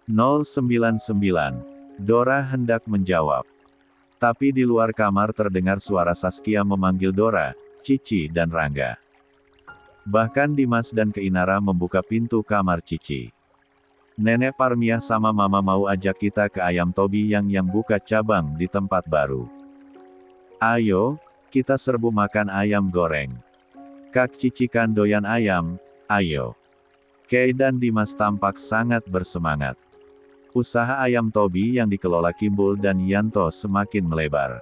099. Dora hendak menjawab. Tapi di luar kamar terdengar suara Saskia memanggil Dora, Cici dan Rangga. Bahkan Dimas dan Keinara membuka pintu kamar Cici. Nenek Parmiah sama Mama mau ajak kita ke Ayam Tobi yang buka cabang di tempat baru. Ayo, kita serbu makan ayam goreng. Kak Cici kan doyan ayam, ayo. Kei dan Dimas tampak sangat bersemangat. Usaha Ayam Tobi yang dikelola Kimbul dan Yanto semakin melebar.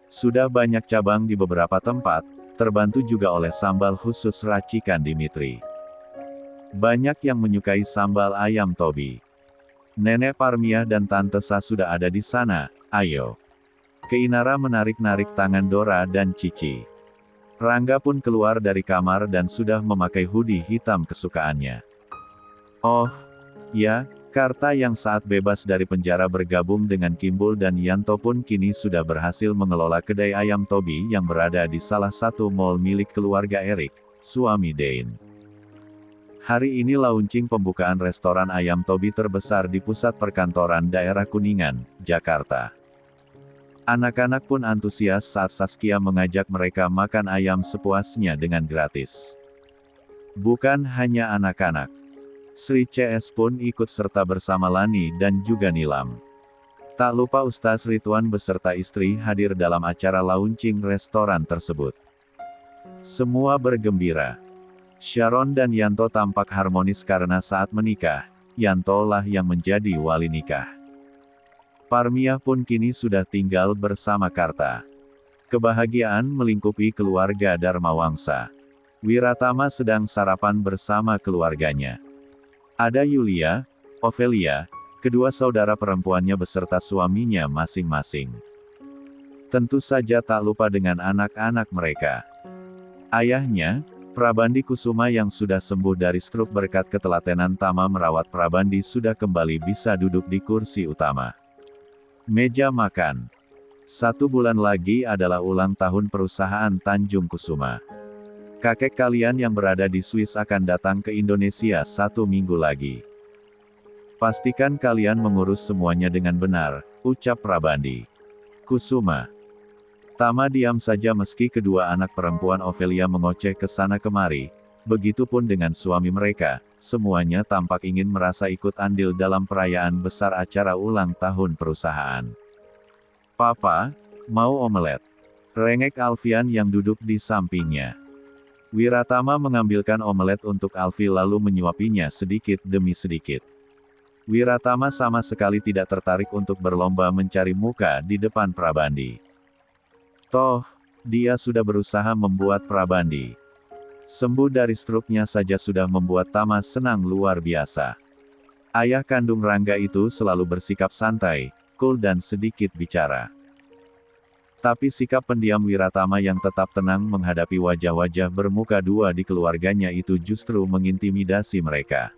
Sudah banyak cabang di beberapa tempat, terbantu juga oleh sambal khusus racikan Dimitri. Banyak yang menyukai sambal Ayam Tobi. Nenek Parmiah dan Tante Sa sudah ada di sana, ayo. Keinara menarik-narik tangan Dora dan Cici. Rangga pun keluar dari kamar dan sudah memakai hoodie hitam kesukaannya. Oh, ya, Karta yang saat bebas dari penjara bergabung dengan Kimbul dan Yanto pun kini sudah berhasil mengelola kedai Ayam Tobi yang berada di salah satu mall milik keluarga Erik, suami Dane. Hari ini launching pembukaan restoran Ayam Tobi terbesar di pusat perkantoran daerah Kuningan, Jakarta. Anak-anak pun antusias saat Saskia mengajak mereka makan ayam sepuasnya dengan gratis. Bukan hanya anak-anak. Sri CS pun ikut serta bersama Lani dan juga Nilam. Tak lupa Ustaz Ridwan beserta istri hadir dalam acara launching restoran tersebut. Semua bergembira. Sharon dan Yanto tampak harmonis karena saat menikah, Yanto lah yang menjadi wali nikah. Parmiah pun kini sudah tinggal bersama Karta. Kebahagiaan melingkupi keluarga Darmawangsa. Wiratama sedang sarapan bersama keluarganya. Ada Yulia, Ovelia, kedua saudara perempuannya beserta suaminya masing-masing. Tentu saja tak lupa dengan anak-anak mereka. Ayahnya, Prabandi Kusuma yang sudah sembuh dari stroke berkat ketelatenan Tama merawat Prabandi sudah kembali bisa duduk di kursi utama. Meja makan. 1 bulan lagi adalah ulang tahun perusahaan Tanjung Kusuma. Kakek kalian yang berada di Swiss akan datang ke Indonesia 1 minggu lagi. Pastikan kalian mengurus semuanya dengan benar, ucap Prabandi Kusuma. Tama diam saja meski kedua anak perempuan Ovelia mengoceh ke sana kemari. Begitupun dengan suami mereka, semuanya tampak ingin merasa ikut andil dalam perayaan besar acara ulang tahun perusahaan. Papa, mau omelet? Rengek Alfian yang duduk di sampingnya. Wiratama mengambilkan omelet untuk Alfi lalu menyuapinya sedikit demi sedikit. Wiratama sama sekali tidak tertarik untuk berlomba mencari muka di depan Prabandi. Toh, dia sudah berusaha membuat Prabandi sembuh dari struknya saja sudah membuat Tama senang luar biasa. Ayah kandung Rangga itu selalu bersikap santai, cool dan sedikit bicara. Tapi sikap pendiam Wiratama yang tetap tenang menghadapi wajah-wajah bermuka dua di keluarganya itu justru mengintimidasi mereka.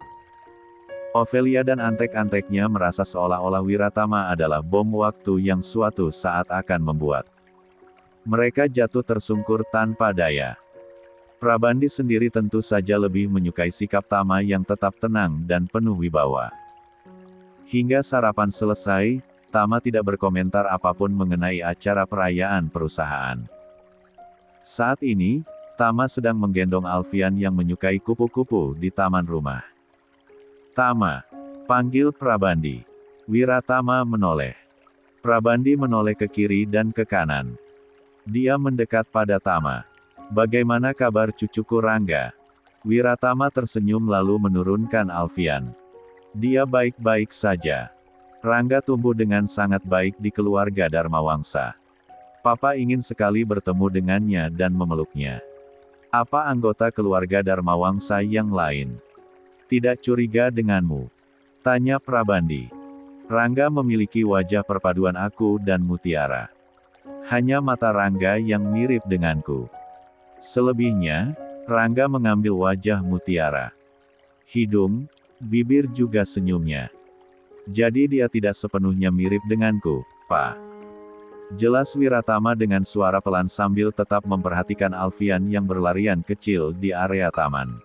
Ovelia dan antek-anteknya merasa seolah-olah Wiratama adalah bom waktu yang suatu saat akan membuat mereka jatuh tersungkur tanpa daya. Prabandi sendiri tentu saja lebih menyukai sikap Tama yang tetap tenang dan penuh wibawa. Hingga sarapan selesai, Tama tidak berkomentar apapun mengenai acara perayaan perusahaan. Saat ini, Tama sedang menggendong Alfian yang menyukai kupu-kupu di taman rumah. Tama, panggil Prabandi. Wiratama menoleh. Prabandi menoleh ke kiri dan ke kanan. Dia mendekat pada Tama. Bagaimana kabar cucuku Rangga? Wiratama tersenyum lalu menurunkan Alfian. Dia baik-baik saja. Rangga tumbuh dengan sangat baik di keluarga Darmawangsa. Papa ingin sekali bertemu dengannya dan memeluknya. Apa anggota keluarga Darmawangsa yang lain tidak curiga denganmu? Tanya Prabandi. Rangga memiliki wajah perpaduan aku dan Mutiara. Hanya mata Rangga yang mirip denganku. Selebihnya, Rangga mengambil wajah Mutiara. Hidung, bibir juga senyumnya. Jadi dia tidak sepenuhnya mirip denganku, Pak. Jelas Wiratama dengan suara pelan sambil tetap memperhatikan Alfian yang berlarian kecil di area taman.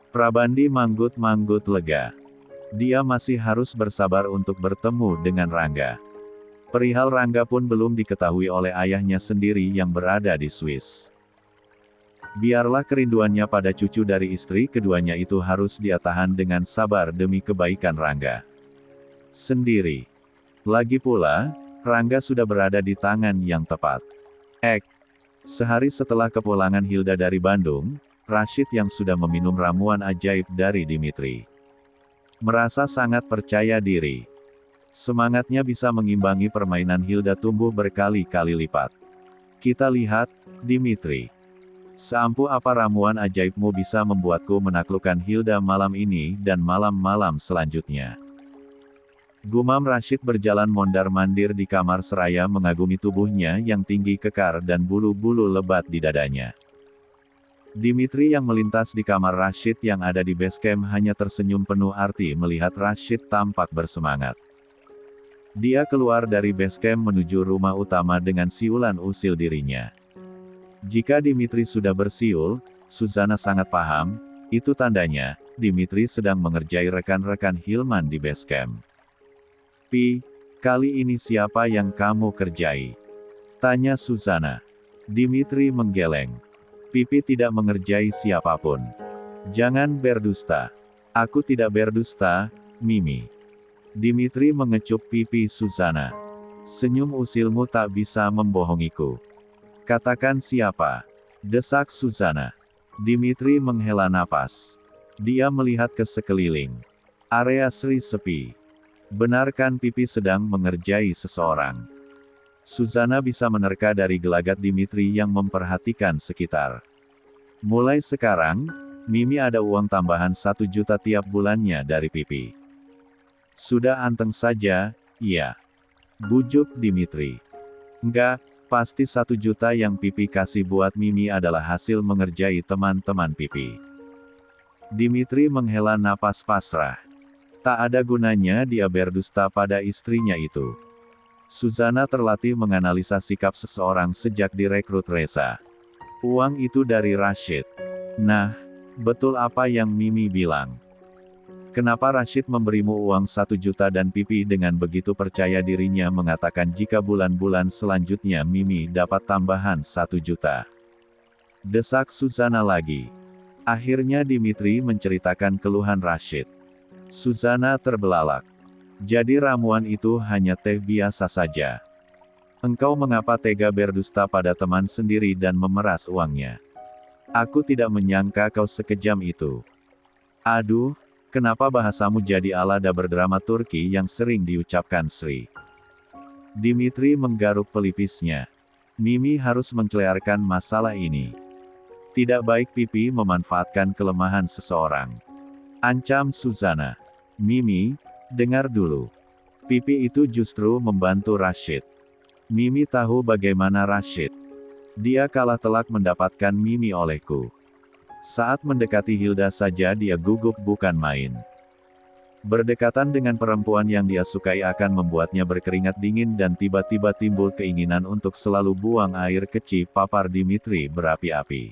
Prabandi manggut-manggut lega. Dia masih harus bersabar untuk bertemu dengan Rangga. Perihal Rangga pun belum diketahui oleh ayahnya sendiri yang berada di Swiss. Biarlah kerinduannya pada cucu dari istri keduanya itu harus dia tahan dengan sabar demi kebaikan Rangga sendiri. Lagi pula, Rangga sudah berada di tangan yang tepat. Sehari setelah kepulangan Hilda dari Bandung, Rashid yang sudah meminum ramuan ajaib dari Dimitri merasa sangat percaya diri. Semangatnya bisa mengimbangi permainan Hilda tumbuh berkali-kali lipat. Kita lihat, Dimitri. Seampuh apa ramuan ajaibmu bisa membuatku menaklukkan Hilda malam ini dan malam-malam selanjutnya. Gumam Rashid berjalan mondar-mandir di kamar seraya mengagumi tubuhnya yang tinggi kekar dan bulu-bulu lebat di dadanya. Dimitri yang melintas di kamar Rashid yang ada di base camp hanya tersenyum penuh arti melihat Rashid tampak bersemangat. Dia keluar dari base camp menuju rumah utama dengan siulan usil dirinya. Jika Dimitri sudah bersiul, Suzana sangat paham, itu tandanya, Dimitri sedang mengerjai rekan-rekan Hilman di base camp. "Pi, kali ini siapa yang kamu kerjai?" tanya Suzana. Dimitri menggeleng. "Pipi tidak mengerjai siapapun. Jangan berdusta." "Aku tidak berdusta, Mimi." Dimitri mengecup pipi Suzana. "Senyum usilmu tak bisa membohongiku. Katakan siapa?" desak Suzana. Dimitri menghela napas. Dia melihat ke sekeliling. Area Sri sepi. Benarkan Pipi sedang mengerjai seseorang? Suzana bisa menerka dari gelagat Dimitri yang memperhatikan sekitar. "Mulai sekarang, Mimi ada uang tambahan 1 juta tiap bulannya dari Pipi." "Sudah anteng saja, iya," bujuk Dimitri. "Enggak, pasti 1 juta yang Pipi kasih buat Mimi adalah hasil mengerjai teman-teman Pipi." Dimitri menghela napas pasrah. Tak ada gunanya dia berdusta pada istrinya itu. Suzana terlatih menganalisa sikap seseorang sejak direkrut Reza. Uang itu dari Rashid. Nah, betul apa yang Mimi bilang. Kenapa Rashid memberimu uang 1 juta dan Pipi dengan begitu percaya dirinya mengatakan jika bulan-bulan selanjutnya Mimi dapat tambahan 1 juta? Desak Suzana lagi. Akhirnya Dimitri menceritakan keluhan Rashid. Suzana terbelalak. "Jadi ramuan itu hanya teh biasa saja. Engkau mengapa tega berdusta pada teman sendiri dan memeras uangnya? Aku tidak menyangka kau sekejam itu." "Aduh, kenapa bahasamu jadi ala berdrama Turki yang sering diucapkan Sri?" Dimitri menggaruk pelipisnya. "Mimi harus mengklearkan masalah ini. Tidak baik Pipi memanfaatkan kelemahan seseorang," ancam Suzana. "Mimi, dengar dulu. Pipi itu justru membantu Rashid. Mimi tahu bagaimana Rashid. Dia kalah telak mendapatkan Mimi olehku. Saat mendekati Hilda saja dia gugup bukan main. Berdekatan dengan perempuan yang dia sukai akan membuatnya berkeringat dingin dan tiba-tiba timbul keinginan untuk selalu buang air kecil." Papar Dimitri berapi-api.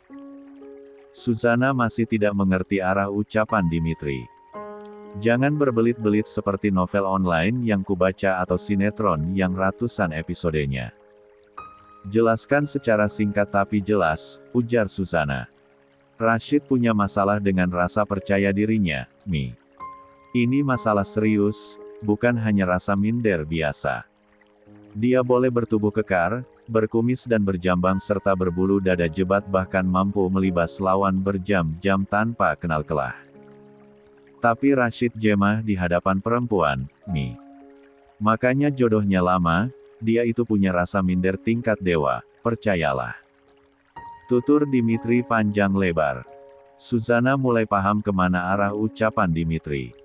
Suzana masih tidak mengerti arah ucapan Dimitri. "Jangan berbelit-belit seperti novel online yang kubaca atau sinetron yang ratusan episodenya. Jelaskan secara singkat tapi jelas," ujar Suzana. "Rashid punya masalah dengan rasa percaya dirinya, Mi. Ini masalah serius, bukan hanya rasa minder biasa. Dia boleh bertubuh kekar, berkumis dan berjambang serta berbulu dada jebat bahkan mampu melibas lawan berjam-jam tanpa kenal kelah. Tapi Rashid jemah di hadapan perempuan, Mi. Makanya jodohnya lama, dia itu punya rasa minder tingkat dewa, percayalah." Tutur Dimitri panjang lebar. Suzana mulai paham kemana arah ucapan Dimitri.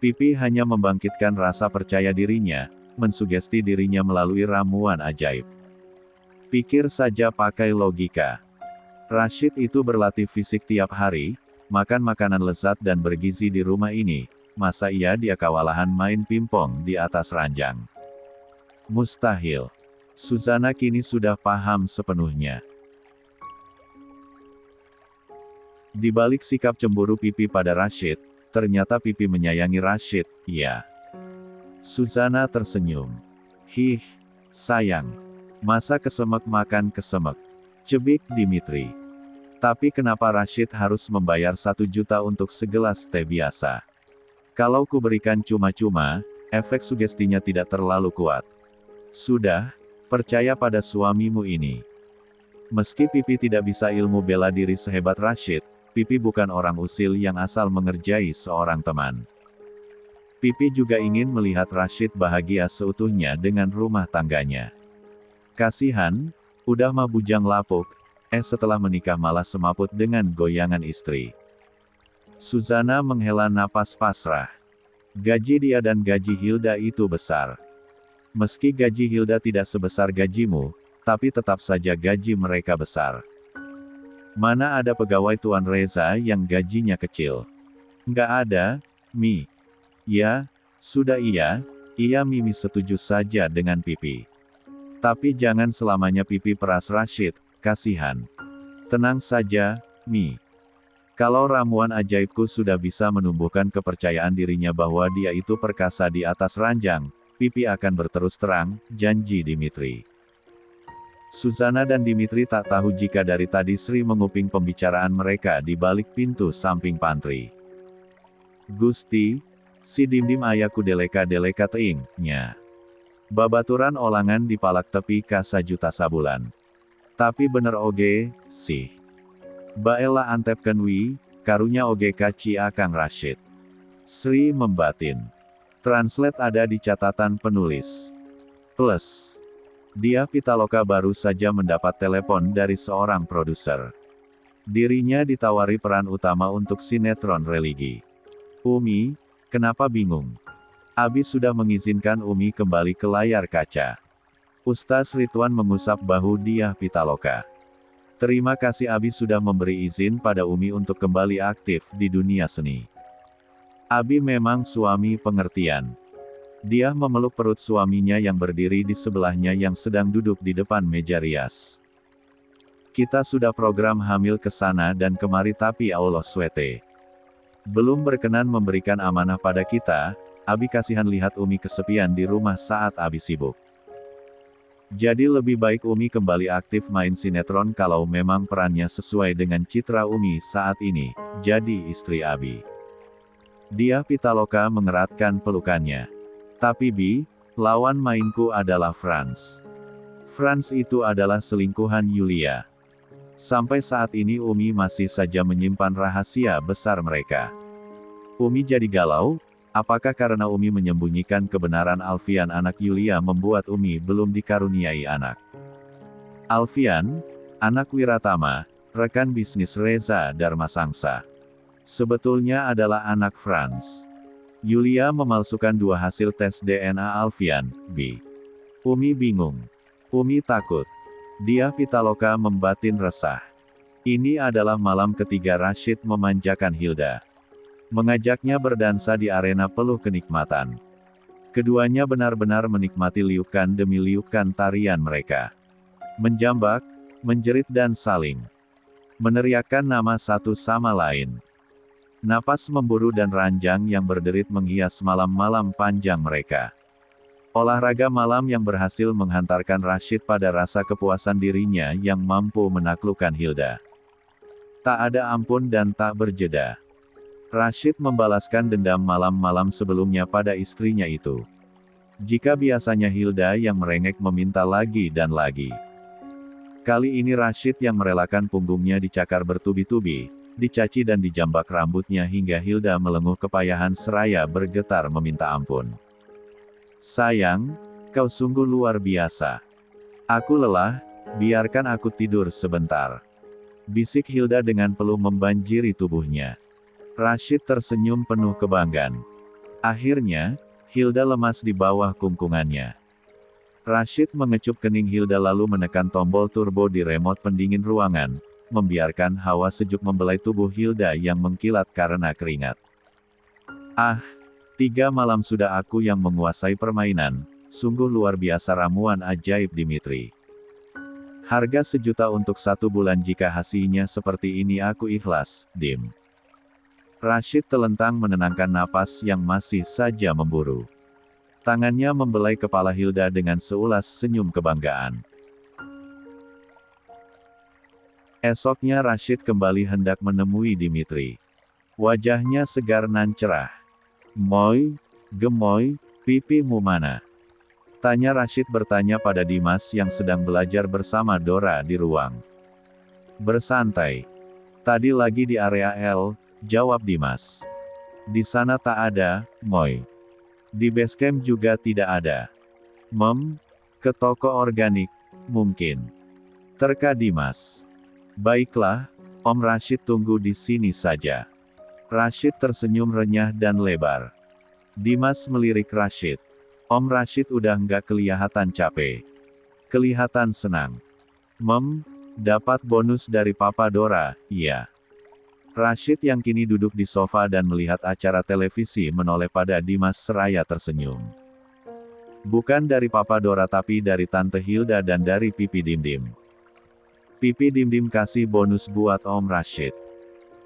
Pipi hanya membangkitkan rasa percaya dirinya, mensugesti dirinya melalui ramuan ajaib. Pikir saja pakai logika. Rashid itu berlatih fisik tiap hari, makan makanan lezat dan bergizi di rumah ini, masa iya dia kewalahan main pingpong di atas ranjang? Mustahil. Suzana kini sudah paham sepenuhnya. Di balik sikap cemburu Pipi pada Rashid, ternyata Pipi menyayangi Rashid, ya. Suzana tersenyum. Hih, sayang. Masa kesemek makan kesemek? Cebik Dimitri. Tapi kenapa Rashid harus membayar 1 juta untuk segelas teh biasa? Kalau ku berikan cuma-cuma, efek sugestinya tidak terlalu kuat. Sudah, percaya pada suamimu ini. Meski Pipi tidak bisa ilmu bela diri sehebat Rashid, Pipi bukan orang usil yang asal mengerjai seorang teman. Pipi juga ingin melihat Rashid bahagia seutuhnya dengan rumah tangganya. Kasihan, udah mah bujang lapuk, setelah menikah malah semaput dengan goyangan istri. Suzana menghela napas pasrah. Gaji dia dan gaji Hilda itu besar. Meski gaji Hilda tidak sebesar gajimu, tapi tetap saja gaji mereka besar. Mana ada pegawai Tuan Reza yang gajinya kecil? Nggak ada, Mi. Ya, sudah iya Mimi setuju saja dengan Pipi. Tapi jangan selamanya Pipi peras Rashid, kasihan. Tenang saja, Mi. Kalau ramuan ajaibku sudah bisa menumbuhkan kepercayaan dirinya bahwa dia itu perkasa di atas ranjang, Pipi akan berterus terang, janji Dimitri. Suzana dan Dimitri tak tahu jika dari tadi Sri menguping pembicaraan mereka di balik pintu samping pantry. Gusti, si Dimdim ayaku deleka-deleka teing, nya. Babaturan olangan di palak tepi ka 1 juta sabulan. Tapi bener oge, sih. Baela antepkeun wi, karunya oge ka Ciakang Rashid. Sri membatin. Translate ada di catatan penulis. Plus. Dia Pitaloka baru saja mendapat telepon dari seorang produser. Dirinya ditawari peran utama untuk sinetron religi. Umi, kenapa bingung? Abi sudah mengizinkan Umi kembali ke layar kaca. Ustaz Ridwan mengusap bahu dia Pitaloka. Terima kasih Abi sudah memberi izin pada Umi untuk kembali aktif di dunia seni. Abi memang suami pengertian. Dia memeluk perut suaminya yang berdiri di sebelahnya yang sedang duduk di depan meja rias. Kita sudah program hamil ke sana dan kemari tapi Allah swete. Belum berkenan memberikan amanah pada kita, Abi kasihan lihat Umi kesepian di rumah saat Abi sibuk. Jadi lebih baik Umi kembali aktif main sinetron kalau memang perannya sesuai dengan citra Umi saat ini, jadi istri Abi. Dia Pitaloka mengeratkan pelukannya. Tapi Bi, lawan mainku adalah Franz. Franz itu adalah selingkuhan Yulia. Sampai saat ini Umi masih saja menyimpan rahasia besar mereka. Umi jadi galau, apakah karena Umi menyembunyikan kebenaran Alfian anak Yulia membuat Umi belum dikaruniai anak? Alfian, anak Wiratama, rekan bisnis Reza Darmasangsa. Sebetulnya adalah anak Franz. Yulia memalsukan 2 hasil tes DNA Alfian, Bi. Umi bingung. Umi takut. Dia Pitaloka membatin resah. Ini adalah malam ketiga Rashid memanjakan Hilda. Mengajaknya berdansa di arena penuh kenikmatan. Keduanya benar-benar menikmati liukan demi liukan tarian mereka. Menjambak, menjerit dan saling meneriakkan nama satu sama lain. Napas memburu dan ranjang yang berderit menghias malam-malam panjang mereka. Olahraga malam yang berhasil menghantarkan Rashid pada rasa kepuasan dirinya yang mampu menaklukkan Hilda. Tak ada ampun dan tak berjeda. Rashid membalaskan dendam malam-malam sebelumnya pada istrinya itu. Jika biasanya Hilda yang merengek meminta lagi dan lagi. Kali ini Rashid yang merelakan punggungnya dicakar bertubi-tubi, dicaci dan dijambak rambutnya hingga Hilda melenguh kepayahan seraya bergetar meminta ampun. Sayang, kau sungguh luar biasa. Aku lelah, biarkan aku tidur sebentar. Bisik Hilda dengan peluh membanjiri tubuhnya. Rashid tersenyum penuh kebanggaan. Akhirnya, Hilda lemas di bawah kungkungannya. Rashid mengecup kening Hilda lalu menekan tombol turbo di remote pendingin ruangan, membiarkan hawa sejuk membelai tubuh Hilda yang mengkilat karena keringat. Ah, 3 malam sudah aku yang menguasai permainan, sungguh luar biasa ramuan ajaib Dimitri. Harga 1 juta untuk 1 bulan jika hasilnya seperti ini aku ikhlas, Dim. Rashid telentang menenangkan napas yang masih saja memburu. Tangannya membelai kepala Hilda dengan seulas senyum kebanggaan. Esoknya Rashid kembali hendak menemui Dimitri. Wajahnya segar nan cerah. Moy, gemoy, pipimu mana? Tanya Rashid bertanya pada Dimas yang sedang belajar bersama Dora di ruang. Bersantai. Tadi lagi di area L, jawab Dimas. Di sana tak ada, Moy. Di basecamp juga tidak ada. Ke toko organik, mungkin. Terka Dimas. Baiklah, Om Rashid tunggu di sini saja. Rashid tersenyum renyah dan lebar. Dimas melirik Rashid. Om Rashid udah nggak kelihatan capek. Kelihatan senang. Dapat bonus dari Papa Dora, iya. Rashid yang kini duduk di sofa dan melihat acara televisi menoleh pada Dimas seraya tersenyum. Bukan dari Papa Dora tapi dari Tante Hilda dan dari Pipi Dimdim. Pipi Dimdim kasih bonus buat Om Rashid.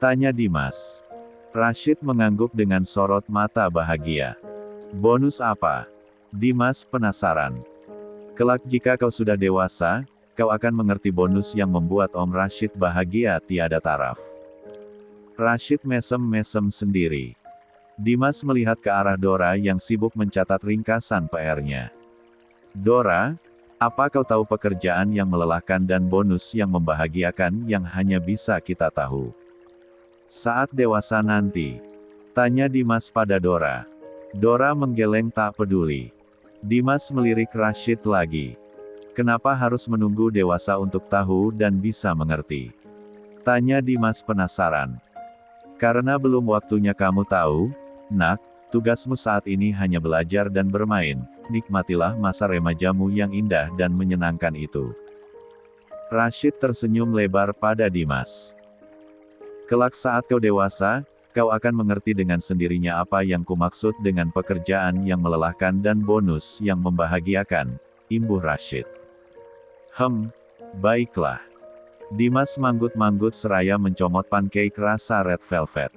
Tanya Dimas. Rashid mengangguk dengan sorot mata bahagia. Bonus apa? Dimas penasaran. Kelak jika kau sudah dewasa, kau akan mengerti bonus yang membuat Om Rashid bahagia tiada taraf. Rashid mesem-mesem sendiri. Dimas melihat ke arah Dora yang sibuk mencatat ringkasan PR-nya. Dora, apa kau tahu pekerjaan yang melelahkan dan bonus yang membahagiakan yang hanya bisa kita tahu? Saat dewasa nanti. Tanya Dimas pada Dora. Dora menggeleng tak peduli. Dimas melirik Rashid lagi. Kenapa harus menunggu dewasa untuk tahu dan bisa mengerti? Tanya Dimas penasaran. Karena belum waktunya kamu tahu, nak, tugasmu saat ini hanya belajar dan bermain, nikmatilah masa remajamu yang indah dan menyenangkan itu. Rashid tersenyum lebar pada Dimas. Kelak saat kau dewasa, kau akan mengerti dengan sendirinya apa yang kumaksud dengan pekerjaan yang melelahkan dan bonus yang membahagiakan, imbuh Rashid. Baiklah. Dimas manggut-manggut seraya mencomot pancake rasa red velvet.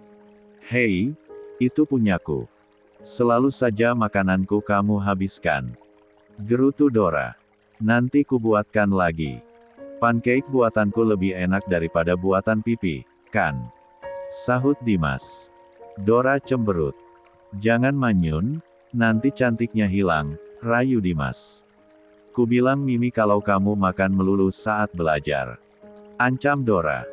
Hei, itu punyaku. Selalu saja makananku kamu habiskan. Gerutu Dora. Nanti kubuatkan lagi. Pancake buatanku lebih enak daripada buatan Pipi, kan? Sahut Dimas. Dora cemberut. Jangan manyun, nanti cantiknya hilang, rayu Dimas. Kubilang Mimi kalau kamu makan melulu saat belajar. Ancam Dora.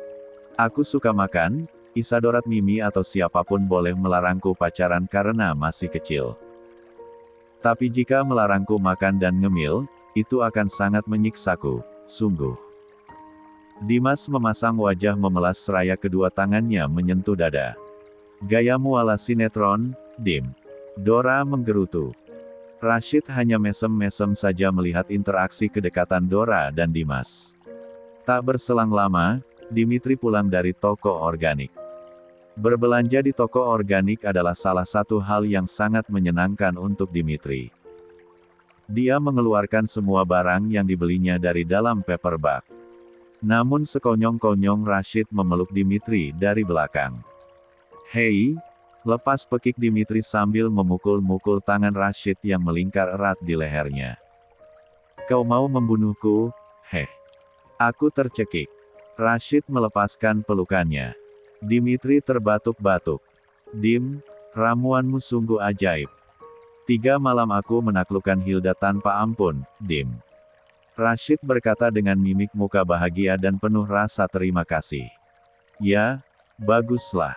Aku suka makan, Isadorat Mimi atau siapapun boleh melarangku pacaran karena masih kecil. Tapi jika melarangku makan dan ngemil, itu akan sangat menyiksaku, sungguh. Dimas memasang wajah memelas seraya kedua tangannya menyentuh dada. Gayamu ala sinetron, Dim. Dora menggerutu. Rashid hanya mesem-mesem saja melihat interaksi kedekatan Dora dan Dimas. Tak berselang lama, Dimitri pulang dari toko organik. Berbelanja di toko organik adalah salah satu hal yang sangat menyenangkan untuk Dimitri. Dia mengeluarkan semua barang yang dibelinya dari dalam paper bag. Namun sekonyong-konyong Rashid memeluk Dimitri dari belakang. Hei, lepas pekik Dimitri sambil memukul-mukul tangan Rashid yang melingkar erat di lehernya. Kau mau membunuhku? Heh. Aku tercekik. Rashid melepaskan pelukannya. Dimitri terbatuk-batuk. Dim, ramuanmu sungguh ajaib. 3 malam aku menaklukkan Hilda tanpa ampun, Dim. Rashid berkata dengan mimik muka bahagia dan penuh rasa terima kasih. Ya, baguslah.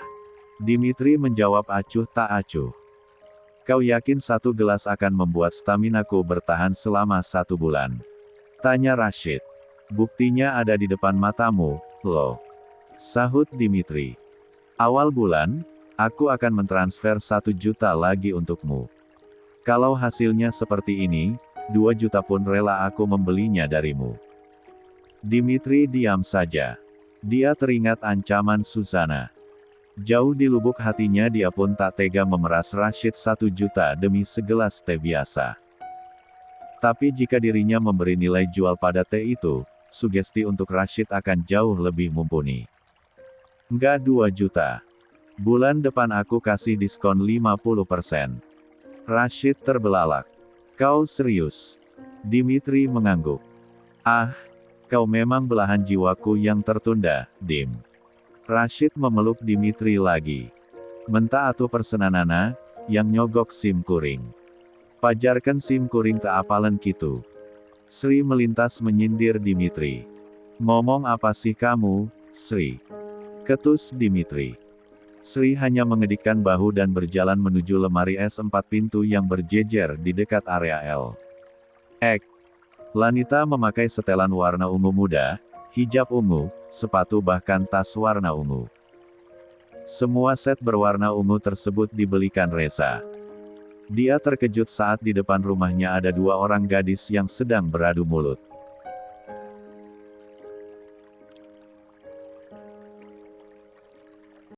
Dimitri menjawab acuh tak acuh. Kau yakin 1 gelas akan membuat staminaku bertahan selama 1 bulan? Tanya Rashid. Buktinya ada di depan matamu, loh. Sahut Dimitri. Awal bulan, aku akan mentransfer 1 juta lagi untukmu. Kalau hasilnya seperti ini, 2 juta pun rela aku membelinya darimu. Dimitri diam saja. Dia teringat ancaman Susana. Jauh di lubuk hatinya dia pun tak tega memeras Rashid 1 juta demi segelas teh biasa. Tapi jika dirinya memberi nilai jual pada teh itu, sugesti untuk Rashid akan jauh lebih mumpuni. Nggak 2 juta. Bulan depan aku kasih diskon 50%. Rashid terbelalak. Kau serius? Dimitri mengangguk. Ah, kau memang belahan jiwaku yang tertunda, Dim. Rashid memeluk Dimitri lagi. Menta atu persenanana, yang nyogok sim kuring. Pajarkan sim kuring tak apalan kitu. Sri melintas menyindir Dimitri. Ngomong apa sih kamu, Sri? Ketus Dimitri. Sri hanya mengedikkan bahu dan berjalan menuju lemari es 4 pintu yang berjejer di dekat area L. Lanita memakai setelan warna ungu muda, hijab ungu, sepatu bahkan tas warna ungu. Semua set berwarna ungu tersebut dibelikan Reza. Dia terkejut saat di depan rumahnya ada 2 orang gadis yang sedang beradu mulut.